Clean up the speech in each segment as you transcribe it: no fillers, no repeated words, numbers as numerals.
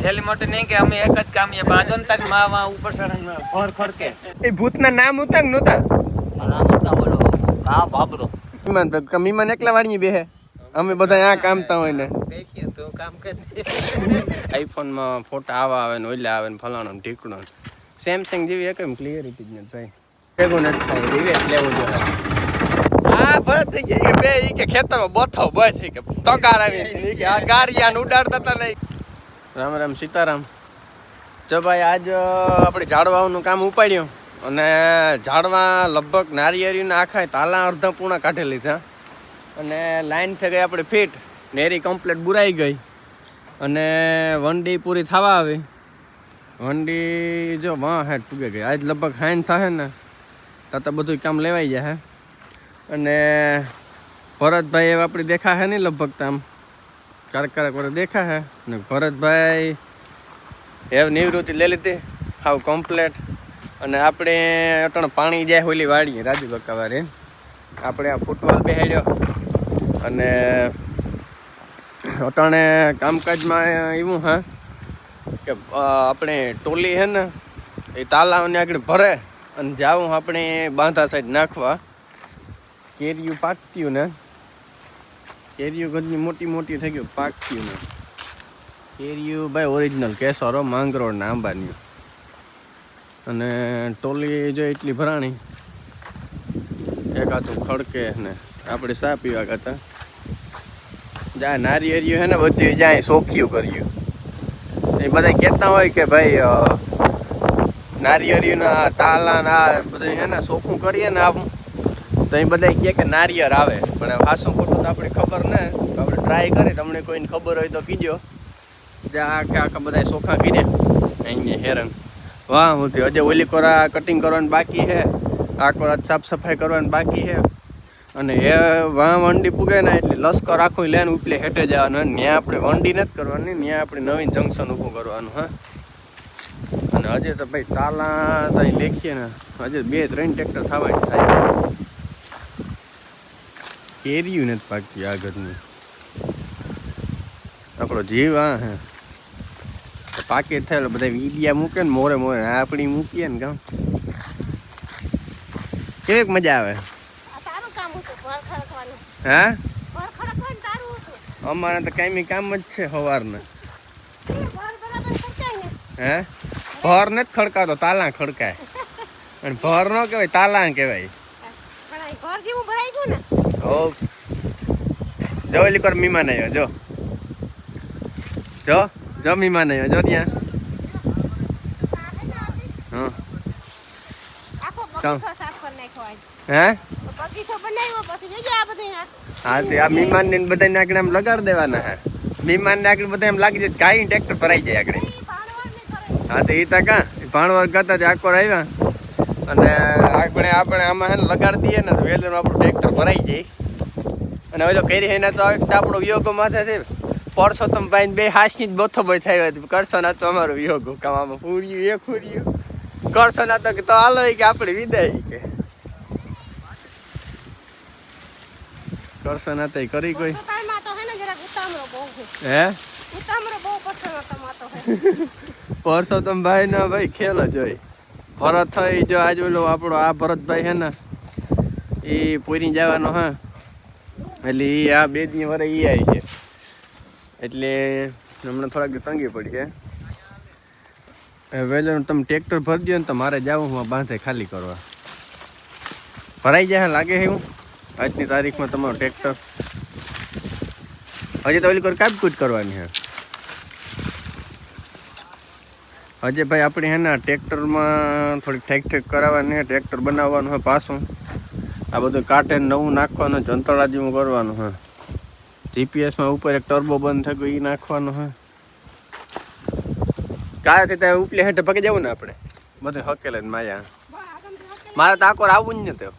છેલ્લી મોટી નહીં કે અમે એક જ કામ એ બાજુ ને તારી માં વા ઉપર સડન ફોર ખડકે એ ભૂતના નામ ઉતાંગ નહોતા નામ હતા બોલો કા બાબરો મીમાન એકલા વાળી બેહે અમે બધા આ કામતા હોય ને દેખીએ તો કામ કરે આઈફોન માં ફોટા આવા આવે ને ઓલા આવે ને ફલાણો ને ઢીકણો સેમસંગ જેવી એક એમ ક્લિયરિટી જ નથી ભાઈ ભેગું નથી થાય રિવેટ લેવું જોઈએ આ ભરત થઈ ગયા બે ઈ કે ખેતરમાં બોથો બસ કે તકાર આવી કે આ ગારિયાને ઉડાડતા હતા નહીં રામ રામ સીતારામ જો ભાઈ આજ આપણે ઝાડવાનું કામ ઉપાડ્યું અને ઝાડવા લગભગ નારિયેરીના આખા તાલા અડધા પૂણા કાઢી લીધા અને લાઈન થઈ ગઈ આપણે ફિટ નેરી કમ્પ્લીટ બુરાઈ ગઈ અને વંડી પૂરી થવા આવી વંડી જો વાં હેઠ પૂગે ગઈ આજ લગભગ હાઈન થશે ને તો બધું કામ લેવાઈ જાય અને ભરતભાઈ હવે આપણે દેખા હે નહીં લગભગ તો આમ કારક વડે દેખા હે ને ભરતભાઈ એવ નિવૃત્તિ લઈ લીધી હાવ કમ્પ્લેટ અને આપણે અટણ પાણી જાય હોલી વાળીએ રાજુ બકા વારે આપણે આ ફૂટબોલ બેહાડ્યો અને અટાણે કામકાજમાં એવું હે કે આપણે ટોલી હે ને એ તાલાને આગળ ભરે અને જાવું આપણે બાંધા સાઈડ નાખવા કેરીયું પાકત્યું ને કેરીયું ઘરની મોટી મોટી થઈ ગયું પાકત્યું ને કેરીયું ભાઈ ઓરિજિનલ કેસરો માંગરોળ ને આંબાની અને ટોલી જો એટલી ભરાણી એકાતું ખડકે ને આપણે સા પીવા કરતા જા નારિયેરિયું હે ને બધું જાય સોખ્યું કર્યું એ બધા કહેતા હોય કે ભાઈ નારિયેરિયુંના તાલા ના બધું હે ને સોખું કરીએ ને આવું તો એ બધા કહે કે નારિયેર આવે પણ હાસું ખોટું તો આપણે ખબર ને આપણે ટ્રાય કરી તમને કોઈને ખબર હોય તો કીજો જ્યાં આખા બધા સોખા કર્યા અહીંયા હેરાન વાહ હું થયું હજે ઓલી કોરા કટિંગ કરવાની બાકી છે આ કોરા સાફ સફાઈ કરવાની બાકી છે અને એ વાં વંડી પૂગે ને એટલે લશ્કર આખું લઈને ઉપલે હેઠે જવાનું ત્યાં આપણે વંડી નથી કરવાની ત્યાં આપણે નવીન જંકશન ઊભું કરવાનું હા અને હજે તો ભાઈ તાલા ત્યાં લેખીએ ને હજે 2-3 ટ્રેક્ટર થવાની થાય કેરીયું નથી પાકતી આગળની આપણો જીવ આ હે પાકે થયેલો બધા વીડિયા મૂકે ને મોરે મોરે આપણી મૂકીએ ને કામ કેવી મજા આવે હા અમારે તો કાંઈ કામ જ છે સવારના હે ભર નથી ખડકાતો તાલા ખડકાય અને ભર ન કહેવાય તાલા કહેવાય ઓ જો ઓલી કર મીમાન આવ્યો જો મીમાન આવ્યો જો ત્યાં હે હા તે આ મીમાન ને બધા આગળ આમ લગાડ દેવાના હે મીમાન ને આગળ બધા એમ લાગી જાય કાંઈ ટ્રેક્ટર ભરાઈ જાય આગળ હા તો એ તા કાં ભાણવાર કરતા જ આકોર આવ્યા અને આપણે આમાં હે ને લગાડી દઈએ ને તો વેલર આપણું ટ્રેક્ટર ભરાઈ જાય અને હવે તો કરી એના તો આપણો વિયોગો માથે છે પરસોત્તમ ભાઈ બે હાસની જ બોથો બોય થયો કરશો ના તો અમારો વિયોગો કામમાં ફૂર્યું એ ફૂર્યું કરશો ના તો હાલો કે આપણે વિદાય કે કરશો ના તો કરી કોઈ હે પરસોત્તમ ભાઈ ના ભાઈ ખેલ જ હોય ભરત થઈ જો આજ ઓલો આપણો આ ભરતભાઈ હે ને એ પૂરી જવાનો હા એટલે એ આ 2 દી વરે એ આવી છે એટલે હમણાં થોડાક તંગી પડી છે વહેલો તમે ટ્રેક્ટર ભરી દો ને તો મારે જવું હું બાંધે ખાલી કરવા ભરાઈ જાય લાગે છે હું આજની તારીખમાં તમારું ટ્રેક્ટર હજી તો ઓલી કોઈ કાપકૂટ કરવાની છે હજે ભાઈ આપણે હે ને ટ્રેક્ટરમાં થોડીક ઠેક કરાવવાની છે ટ્રેક્ટર બનાવવાનું હોય પાછું આ બધું કાંટે નવું નાખવાનું જંતળા જેવું કરવાનું હોય જીપીએસમાં ઉપર એક ટર્બો બંધ થઈ ગયું એ નાખવાનું હોય કાંઈ ત્યાં ઉપલે હેઠે પકી જવું ને આપણે બધું હકેલે માયા મારે તો આકોર આવવું જ નથી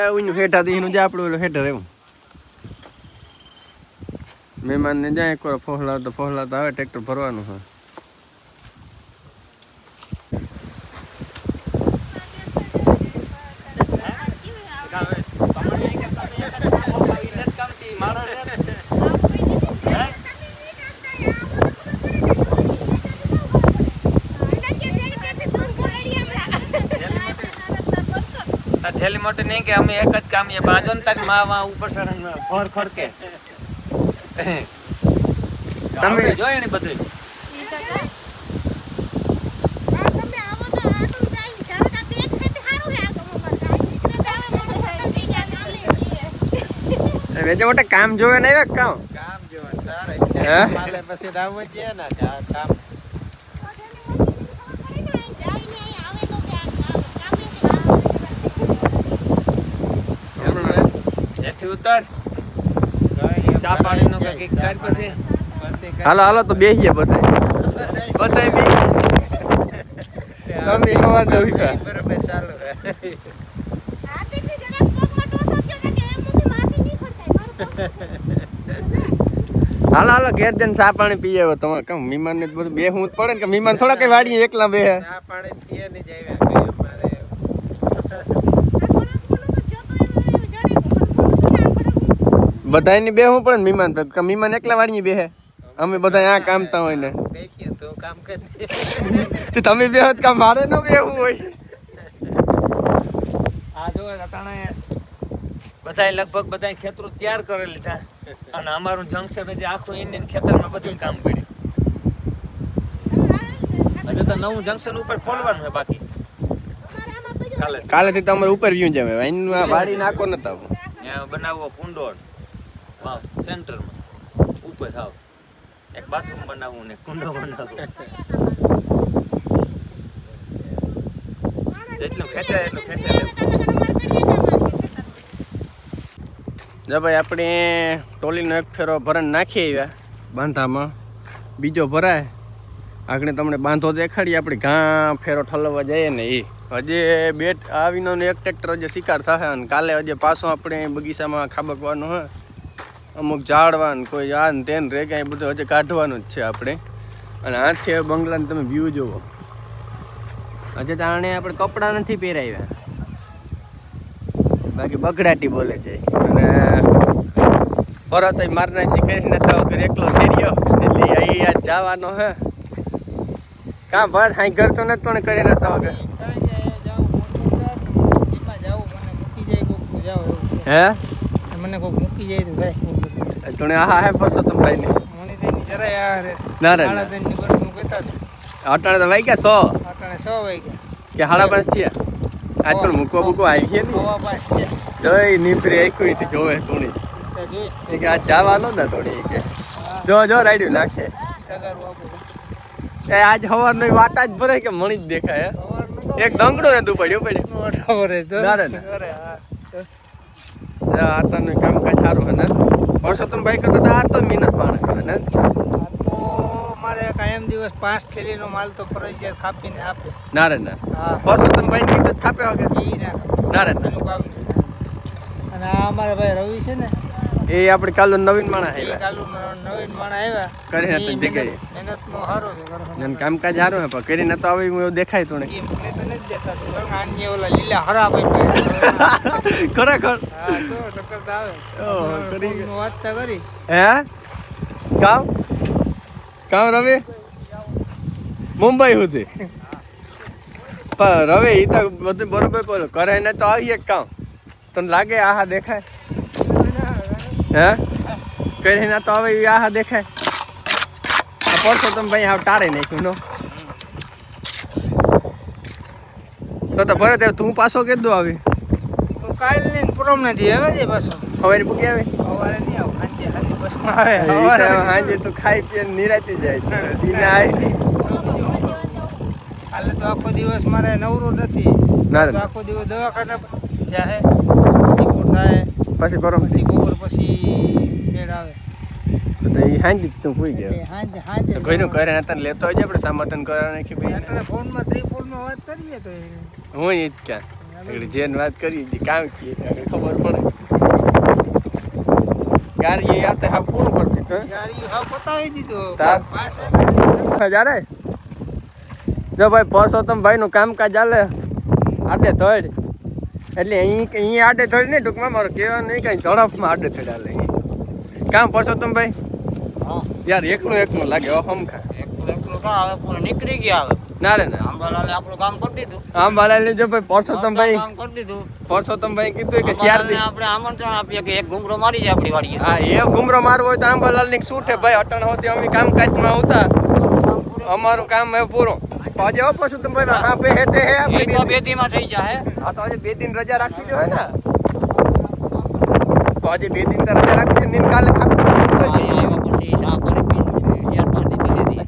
એવું હેઠા દીનું જાય આપણું હેઠે રહેવું મહેમાનને જાય એક વાર ફોહલાવતા આવે ટ્રેક્ટર ભરવાનું હોય थैली मोटे नहीं कि हमें एक ज काम ये बाजन तक माँ वहाँ ऊपर सड़न और खड़के તમે જોઈ ને બધું વેજે મોટા કામ જોવે ને આવ્યા કામ જોવે તારે હે માલે પછી દાવો છે ને કામ એથી ઉતર સા પાણીનો કઈક કર પછી હાલો હાલો તો બેહીએ બધાય બી તમે સવાર ન ઉઠ્યા બરોબર ચાલુ હાલો હાલો ઘેર જઈને ચા પાણી પી આવ્યો તમે કેમ મહેમાન ને બધું બેહવું જ પડે ને કે મહેમાન થોડા કઈ વાડીએ એકલા બેહે ચા પાણી પીએ ને જ આવ્યા અમારે બધાયને બેહવું પડે ને મહેમાન કે મહેમાન એકલા વાડીએ બેહે અમે બધા આ કામતા હોય ને દેખીએ તો કામ કરી તો તમે બેહો તો કામ મારે ન બેહવું હોય આ જો અટાણે બધાય લગભગ બધાય ખેતરો તૈયાર કરી લીધા અને અમારું જંક્શન જે આખું ઇન્ડિયન ખેતરમાં બધું કામ કર્યું હજુ તો નવું જંક્શન ઉપર ખોલવાનું છે બાકી કાલેથી તમારે ઉપર વ્યૂ જમે વાઈન વાડી નાખો ન તો ત્યાં બનાવવો કુંડો વાવ સેન્ટરમાં ઉપર થાવ એક બાથરૂમ બનાવવું ને કુંડો બનાવવો જેટલું ખેંચાય એટલું ખેંચાય જો ભાઈ આપણે ટોલીનો એક ફેરો ભરણ નાખી આવ્યા બાંધામાં બીજો ભરાય આગળ તમને બાંધો દેખાડીએ આપણે ઘા ફેરો ઠલવવા જઈએ ને એ હજી બેટ આવીનો એક ટ્રેક્ટર હજી શિકાર થશે અને કાલે હજી પાછો આપણે બગીચામાં ખાબકવાનું હોય અમુક ઝાડવાનું કોઈ આ ને તેન રે કાંઈ બધું હજી કાઢવાનું જ છે આપણે અને આથી બંગલાને તમે વ્યૂ જુઓ હજી તો આણે આપણે કપડાં નથી પહેરાવ્યા બાકી બગડાટી બોલે છે અને ભરત મારનાજી કઈ નતા વગર એકલો થઈ રહ્યો એટલે અહીં જવાનો હે કાં બસ હાઈ ઘર તો નથી પણ કરી નતા વગર હે મને કોઈ મૂકી જાય તો ભાઈ તને આહા હે પરસો તમે ભાઈ ને મને તેની જરા યાર ના રે તેની બરનું કહેતા અટાણે તો વાઈ ગયા 100 આટાણે 100 વાગ્યા કે 5:30 થયા આજ પણ મૂકવા મૂકવા આવી ગયા ને હવા પાસ થયા જોઈ નીફરી આખી થી જોવે થોડી તો જોઈશ કે આ જવાનો ને થોડી કે જો રાડ્યું નાખે ટગારું આપો એ આજ સવારની વાટા જ ભરે કે મણી જ દેખાય એક દંગડો ને તું પડ્યો ખબર હે તો ના રે આતાનું કામકાજ સારું હે ને પરસોત્તમ ભાઈ કરતા તો આ તો મહેનત માણસ કરે ને તો મારે કાયમ દિવસ 5 થેલીનો માલ તો ફરજિયાત કાપીને આપે ના રે ના હા પરસોત્તમ ભાઈ ની તો થાપે વગર ઈ ના રે એનું કામ અને આ અમારા ભાઈ રવિ છે ને એ આપણે કાલો નવીન માણસ એ આવ્યા કાલુ નવીન માણસ આવ્યા કરી હતી જગ્યાએ મહેનતનો હારો છે એમ કામકાજ સારું હે પણ કરી ન તો આવે એવું દેખાય તો ને એ મને તો નથી દેખાતું કારણ કે આને ઓલા લીલા હરા ભાઈ ખરેખર હા તો ટક્કર તો આવે કરી ફોનનું વાતતા કરી હે કામ રવિ મુંબઈ સુધી પણ રવિ એ તો બધું બરોબર બોલો કરે ને તો આવીએ કામ તને લાગે આહા દેખાય હે કરી ના તો હવે આહા દેખાય પડશો તમે ભાઈ હાવ ટારે નાખ્યું નો તો ભરત તું પાછો કેટલું આવી હું કાલ ને પ્રોમ નથી આવે છે પાછો સવારે પૂકી આવે સવારે નહીં આવું સાંજે સાંજે બસમાં આવે હાજે તું ખાઈ પીને નિરાતી જાય દિને આવી કાલે તો આખો દિવસ મારે નવરો નથી ના તો આખો દિવસ દવાખાના જાહે રિપોર્ટ થાય પછી કરો પછી બપોર પછી બેડ આવે તો એ હાંજ તું પૂઈ ગયો હાંજે હાંજે કોઈનું કરે તને લેતો હોય આપણે સમાધાન કરવા નાખી ભાઈ આપણે ફોનમાં ત્રિફોનમાં વાત કરીએ તો હું એ જ ક્યાં જેન વાત કરી કામ કીએ ખબર પડે યાર એ આતે હા પૂરું કરતી તો યાર ઈ હા પતાવી દીધો તાર 5 વાગ્યા હજારે જો ભાઈ પરસોત્તમ ભાઈ નું કામકાજ ચાલે આડે ધડ એટલે અહીં આડે ધડ નહીં ટૂંકમાં મારો કહેવા નહીં કઈ ઝડપમાં આડે ધડ હાલે કામ પરસોત્તમ ભાઈ હા યાર એકલું લાગે હમખા એકલો કા આવે પૂરો નીકળી ગયા આવે ના રે ના આંબાલાલે આપણું કામ કરી દીધું. આંબાલાલને જો ભાઈ પરસોત્તમભાઈ કામ કરી દીધું. પરસોત્તમભાઈ કીધું કે શિયાળથી આપણે આમંત્રણ આપીએ કે એક ઘૂમરો મારી જાય આપણી વાડીએ. હા એ ઘુમરો મારવો હોય તો આંબાલાલની છૂટ હે ભાઈ. અટણ હોતી અમે કામકાજમાં આવતા અમારું કામ હે પૂરું. આજે હો પરસોત્તમભાઈ હા પે હેઠે હે એ તો આપણી બે દીમાં થઈ જાય. હા તો આજે 2 દિન રજા રાખવી જોઈએ ને. તો આજે 2 દિન તો રજા રાખવી છે ને કાલે ખાતું આવ્યા પછી ચા પાણી પીને 4-5 દી પી લીધી.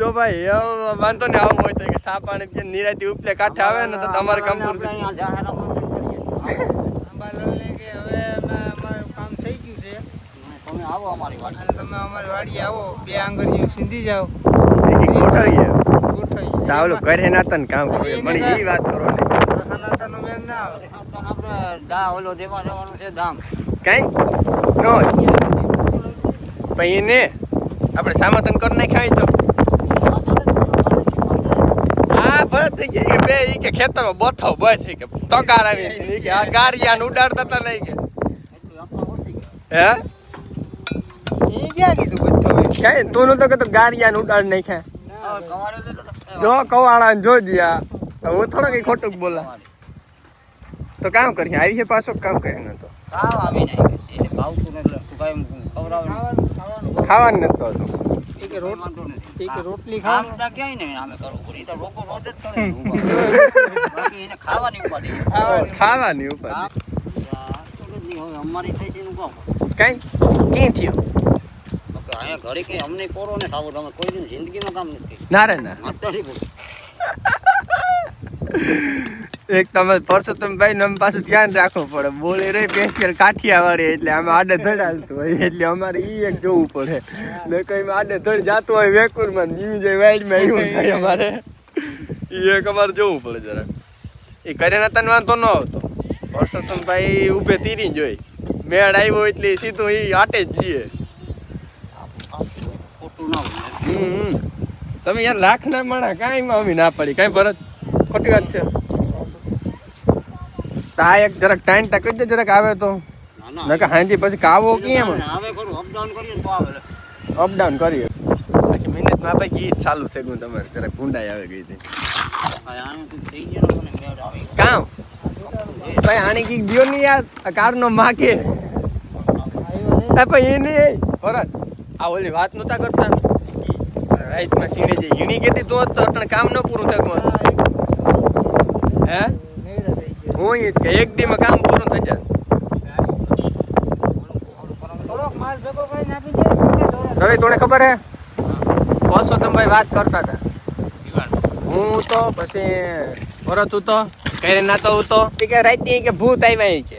જો ભાઈ એવું વાંધો ને આવું હોય તો કે સા પાણી પીને નિરાતી ઉપલે કાંઠે આવે ને તો તમારે કામ પૂરું આપણે અહીંયા જાહેરાત આંબાલાલને કે હવે અમારું કામ થઈ ગયું છે તમે આવો અમારી વાડી. અને તમે અમારી વાડીએ આવો 2 આંગળીઓ સીંધી જાઓ ગોઠવીએ ગોઠવી ચાવલો કરે ના તને કામ કરવું પણ એ વાત કરો ને સનાતનનો મેળ ના આવે આપણે દા ઓલો દેવા જવાનું છે ધામ. કઈ નો પછી એને આપણે સામાતન કરી નાખ્યા તો હા બસ થઈ ગઈ બે ઈ કે ખેતરમાં બથો બસ ઈ કે તકાર આવી ઈ કે આ ગારિયાને ઉડાડતા તા નહીં કે હે એ ક્યાં કીધું બધું ક્યાંય તું નતો કે ગારિયાને ઉડાડ નાખ્યા જો કવાળાને જો દિયા હું થોડો કઈ ખોટું બોલા તો કામ કરી આવી છે પાછો કામ કરી નતો ખાવ આવી નહીં એટલે ભાવતું નથી. તું કાંઈ ખવડાવવાનું ખાવાનું નતો હતું એ કે રોટ વાંધો નથી. એ કે રોટલી કામ ખાવ તો ક્યાંય નહીં આમે કરવું પડે. એ તો લોકો રોજ જ કરે છે ઊભા. બાકી એને ખાવાની ઉપાડી છે. ખાવાની ઉપર આ તો જ નહીં હવે અમારી થઈ છે એનું કામ. કઈ ક્યાં થયું બાકી અહીંયા ઘરે કંઈ અમને કોરો ને ખાવું તમે કોઈ દિન જિંદગીમાં કામ નથી. ના રે ના અત્યારે બોલો. એક તમે પરસોત્તમભાઈ ને પાછું ધ્યાન રાખવું પડે બોલી રહી સ્પેશિયલ કાઠિયાવાડી એટલે આમાં આડે ધડ હાલતું હોય એટલે અમારે ઈ એક જોવું પડે ને કઈ આડે ધડ જાતું હોય વેકુરમાં જીવ જાય વાઈડમાં એવું થાય અમારે ઈ એક અમારે જોવું પડે જરા એ કરે નતા વાંધો ન આવતો પરસોત્તમભાઈ ઊભે તીરી જોઈ મેળ આવ્યો એટલે સીધું ઈ આટે જ જઈએ ખોટું ના હોય. તમે યાર લાખ ના માણા કાંઈ માં અમે ના પડી કાંઈ ભરત ખોટી વાત છે તા એક જરાક ટાઈમ તા કહી દે જરાક આવે તો ના ના નકા હાંજી પછી કાવો કેમ હવે કરું અપડાઉન કરીએ ને તો આવે. અપડાઉન કરીએ પછી મિનિટમાં આપણે ગીત ચાલુ થઈ ગયું તમારે જરાક ભૂંડાઈ આવે ગઈ હતી આનું તું થઈ ગયો ને મેળ આવી. કામ ભાઈ આની કીક દિયો ને યાર આ કારનો માગે આ ભાઈ એને ભરત આ ઓલી વાત નતા કરતા રાઈટમાં સીને જે હીણી કેતી તો અટણ કામ ન પૂરું થાય હે હું ઈ જ કે એક દીમાં કામ પૂરું થઈ જાય થોડોક માલ ભેગો કરીને આપી દે રવિ તોને ખબર હે પરસોત્તમભાઈ વાત કરતા હતા હું તો પછી ભરત હતો ઘરે નાતો હતો કે રાતની કે ભૂત આવ્યા ઈ કે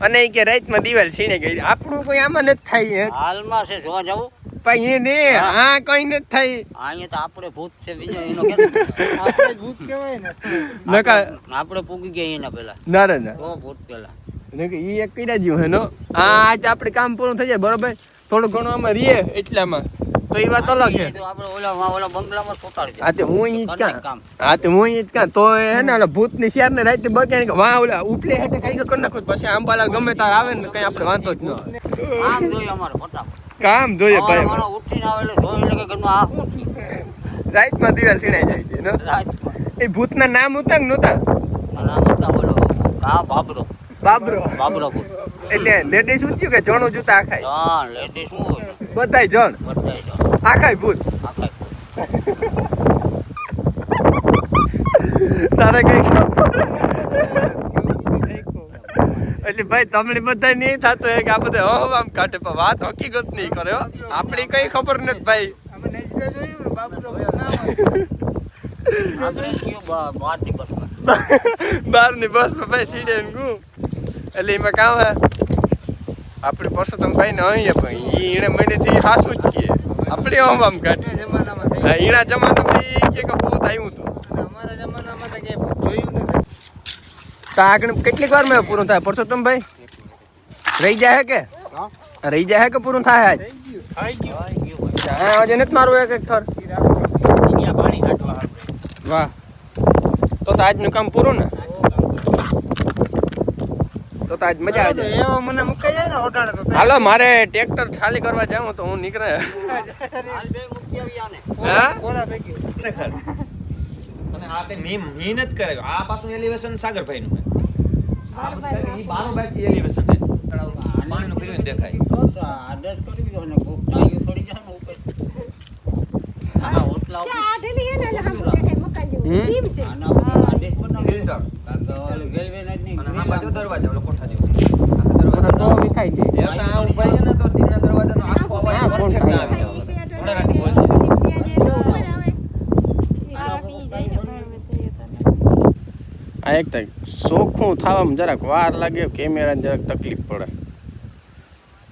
અને ઈ કે રાતમાં દિવાલ સીણે ગઈ આપણું કોઈ આમાં નથી થાય હાલમાં છે જોવા જવું. પણ એ ને હા કઈ નથી થાય અહીંયા તો આપણે ભૂત છે બીજો એનો કે આપણે ભૂત કહેવાય ને નકા આપણે પૂગી ગયા એના પેલા ના રે ના તો ભૂત પેલા. ઈ એક કર્યા જેવું હે નો આજ આપણે કામ પૂરું થઈ જાય બરોબર થોડું ઘણું આમાં રીએ એટલામાં તો એ વાત અલગ છે તો આપણે ઓલા બંગલામાં સોટાડી આ તે હું ઈ જ દે કાં કામ. હા તે હું ઈ જ કાં તો હે ને ઓલા ભૂતની શેર ને રાતે બગાડી કે વાહ ઓલા ઉપલે હેઠે કઈ કરી નાખો પછી આંબાલાલ ગમે તાર આવે ને કઈ આપણે વાંધો જ ન આવે કામ જોઈએ અમારે ફટાફટ. કામ જોઈએ ભાઈ મારા ઉઠીને આવે એટલે જોઈ લે કે ઘરમાં આ શું થયું? રાઈટમાં દિવાલ સીણાઈ જાય છે નો રાજમાં. એ ભૂતના નામ ઉતાંગ નહોતા નામ હતા બોલો કા બાબરો બાબરો ભૂત. એટલે લેડીઝ શું થયું કે જણું જૂતા આખાય હા લેડી શું હોય બધાય જણ બધાય જો આખાય ભૂત આખા ભૂત. તારે કઈ એટલે ભાઈ તમને બધા નહીં થતું હે કે આ બધા આમ કાઢે પણ વાત હકીકત નહીં કરે હો આપણી કઈ ખબર નથી ભાઈ અમે નજીક જોયું ને બાપુનો ભૂત ના હોય આપણે કયો બહારની બસમાં. બહારની બસમાં ભાઈ સીડે ને ગુ એટલે એમાં કામ હે આપણે પરસોત્તમભાઈ ને અહીંયા પણ એને મહિનેથી હાસું જ કીએ આપણે આમ કાઢે એ જમાનામાં થઈ હા ઈણા જમાનામાં એ કે ભૂત આવ્યું હતું અને અમારા જમાનામાં તો ક્યાંય ભૂત જોયું નથી તો આગળ કેટલીક વાર મેં પૂરું થાય પરસોત્તમભાઈ રહી જાય કે હા? રહી જાય કે પૂરું થાય આજ થઈ ગયું હા આજે નથી મારવું એક થર અહીંયા પાણી કાઢવા વાહ તો આજનું કામ પૂરું ને તો આજ મજા આવી જાય એવો મને મુકાઈ જાય ને ઓટાડે તો હાલો મારે ટ્રેક્ટર ખાલી કરવા જાઉં તો હું નીકળે હાલ બે મૂકી આવી આને. હા કોરા ભેગી આ કઈ મી નથી કરાવ્યું. આ પાછું એલિવેશન સાગરભાઈનું છે. આ બધા ઈ 12 બાકી એલિવેશન છે. પાણીનું પીલું દેખાય. બસ આદેશ કરી દીધો ને કોક ટાઈઓ છોડી જાય ને ઉપર આના ઓટલા ઉપર આના ઉપર આદેશ બનાવી ફિલ્ટર. કાગળ રેલવે લાઈન ની અને આ બાજુ દરવાજો ઓલો કોઠા જેવો. આખા દરવાજો તો વિખાઈ ગઈ. દેવતા આ ઉભા છે ને તો ટીના દરવાજાનો આખો અવાજ પરફેક્ટ આવે. થોડા રાતી બોલ. આ એક તો ચોખ્ખું થવામાં જરાક વાર લાગે, કેમેરાને જરાક તકલીફ પડે.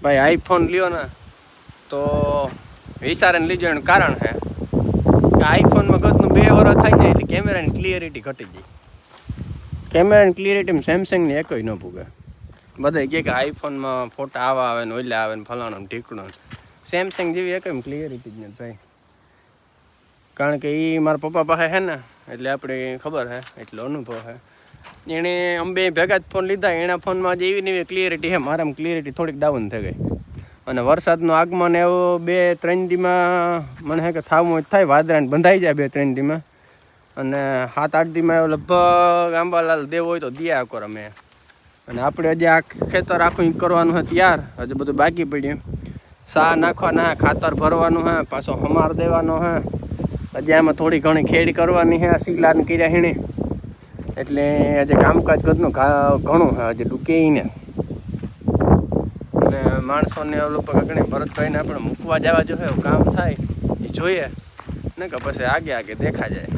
ભાઈ આઈફોન લ્યો ને તો વિચારીને લીજો. એનું કારણ છે કે આઈફોનમાં ગતનું 2 વર્ષ થઈ જાય એટલે કેમેરાની ક્લિયરિટી ઘટી જાય. કેમેરાની ક્લિયરિટીમાં સેમસંગની એકય ન ભૂગે. બધા કહે કે આઈફોનમાં ફોટા આવા આવે ને ઓલા આવે ને ફલાણું ને ઢીકણું. સેમસંગ જેવી એકય ક્લિયરિટી જ નથી ભાઈ. કારણ કે એ મારા પપ્પા પાસે છે ને એટલે આપણે ખબર છે, એટલો અનુભવ છે. એણે અંબે ભેગા જ ફોન લીધા. એના ફોનમાં જે એવી ને એવી ક્લિયરિટી છે, મારામાં ક્લિયરિટી થોડીક ડાઉન થઈ ગઈ. અને વરસાદનું આગમન એવું 2-3 દીમાં મને છે કે થાવું જ થાય. વાદળાને બંધાઈ જાય 2-3 દીમાં. અને 7-8 દીમાં એવું લગભગ આંબાલાલ દેવો હોય તો દિયા કરો અમે. અને આપણે હજી આ ખેતર આખું કરવાનું છે તૈયાર. હજી બધું બાકી પડ્યું. સા નાખવાના, ખાતર ભરવાનું છે, પાછો હમાર દેવાનો છે. હજી આમાં થોડી ઘણી ખેડ કરવાની છે, સીલાને કર્યા હીણે. એટલે હજી કામકાજ ઘરનું ઘણું છે, હજી ડૂકેઈને. અને માણસોને ઘણી ભરતભાઈને આપણે મૂકવા જવા જો એવું કામ થાય એ જોઈએ ને કે પછી આગે દેખા જાય.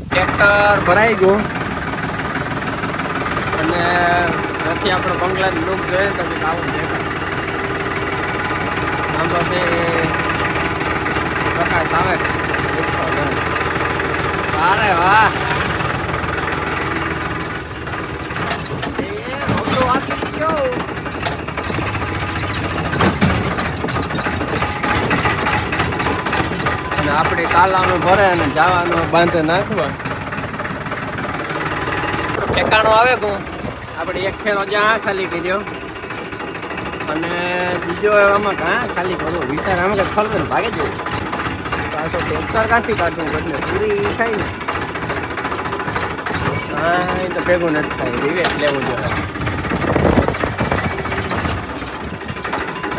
ટ્રેક્ટર ભરાઈ ગયું અને નથી આપણો બંગલાની લુક જોઈએ તો કંઈક આવું દેખાય. આમ પછી પ્રકાશ આવે. અરે વાહ, અને આપણે કાલાનું ભરે અને જવાનું બાંધે નાખવા. ઠેકાણો આવે કહું આપણે એક ખેલો જ્યાં ખાલી કર્યો અને બીજો આમાં કાં ખાલી કરવો વિચાર આમાં કંઈક ફરતો ને ભાગે જવું. પાછો ટ્રેક્ટર કાઢી કાઢવું એટલે પૂરી થાય ને. હા એ તો ભેગું નથી થાય. રિવેટ લેવું જોઈએ.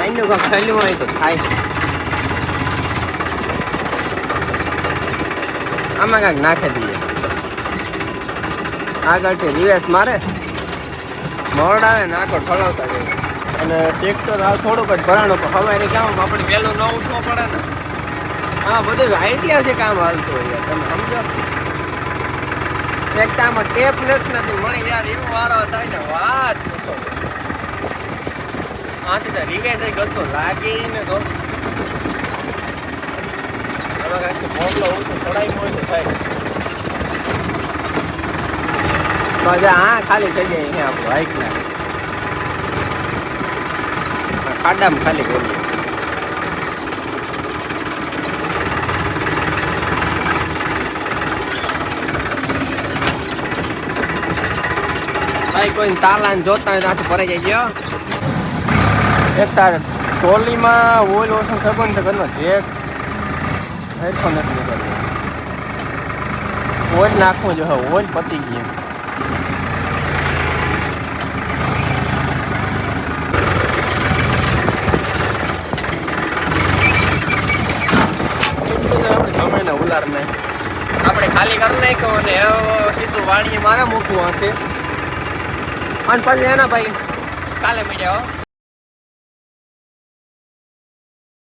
આઈનું કાંક ખાલી હોય તો થાય. આમાં કાંઈક નાખી દઈએ. આગળથી રિવેસ મારે મોરડાવે ને આખો ઠળવતા જાય. અને ટ્રેક્ટર આ થોડુંક જ ભરાણું પણ હવારી કામ આપણે વહેલું ન ઉઠવું પડે ને. હા બધું આઈડિયા છે કામ હાલતું હોય. તમે સમજો એક આમાં ટેપ નથી મળી યાર એવું વારો થાય ને વાત પૂછો. આથી તો રિવેસ ગતો લાગીને તો આમાં કાંઈક મોકલો ઓછું છોડાઈ હોય તો થાય. હા ખાલી થઈ જાય અહીંયા આપણું હાઈકના ખાડામાં ખાલી કરીએ. ભાઈ કોઈ તાલાને જોતા હોય તો આથી ભરાઈ જાય. એક તારે ટ્રોલીમાં ઓઇલ ઓછું થયું તો ઘરમાં ચેક હેડફોન નથી કરવું. ઓઇલ નાખવું જો ઓઇલ પતી ગયું. ઉલારને આપણે ખાલી કરી નાખ્યો અને સીધું વાણીએ મારે મૂકવું હશે. અને પછી એના ભાઈ કાલે મળ્યા.